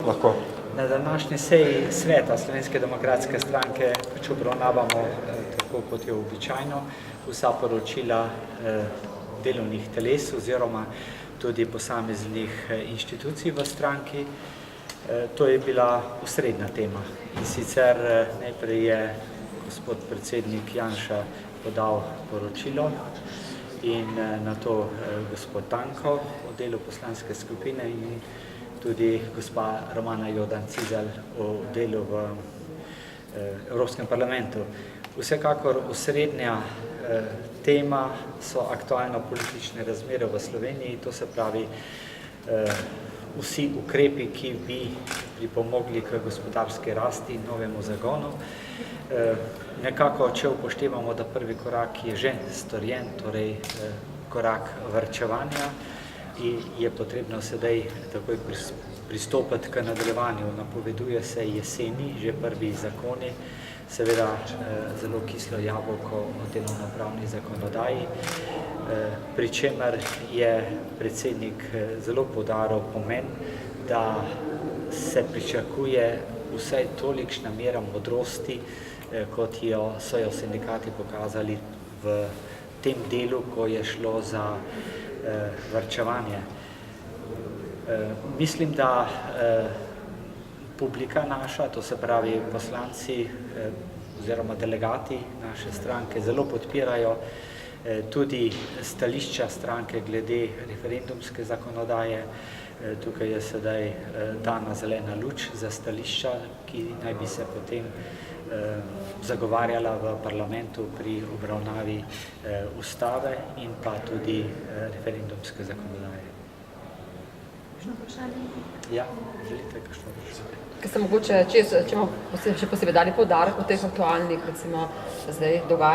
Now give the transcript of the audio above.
Lahko. Na današnji seji sveta Slovenske demokratske stranke obravnavamo, tako kot je običajno, vsa poročila delovnih teles oziroma tudi posameznih inštitucij v stranki. To je bila osrednja tema. In sicer najprej je gospod predsednik Janša podal poročilo in na to gospod Tanko o delu poslanske skupine in tudi gospa Romana Jordan-Cizelj o delu v Evropskem parlamentu. Vsekakor osrednja tema so aktualno-politične razmere v Sloveniji, to se pravi vsi ukrepi, ki bi pripomogli k gospodarski rasti in novemu zagonu. Nekako, če upoštevamo, da prvi korak je že storjen, torej korak varčevanja, je potrebno sedaj takoj pristopiti k nadaljevanju. Napoveduje se jeseni že prvi zakoni, seveda zelo kislo jabolko o delovnopravni zakonodaji, pri čemer je predsednik zelo poudaril pomen, da se pričakuje vsaj tolikšna mera modrosti, kot so jo sindikati pokazali v tem delu, ko je šlo za varčevanje. Mislim, da publika naša, to se pravi poslanci oziroma delegati naše stranke, zelo podpirajo tudi stališča stranke glede referendumske zakonodaje. Tukaj je sedaj dana zelena luč za stališča, ki naj bi se potem zagovarjala v parlamentu pri obravnavi ustave in pa tudi referendumske zakonodaje. Kakšno vprašanje? Ja, želite kakšno vprašanje? Ker se mogoče, če imamo še posebej dali poudarek v teh aktualnih, recimo, zdaj dogajanjih,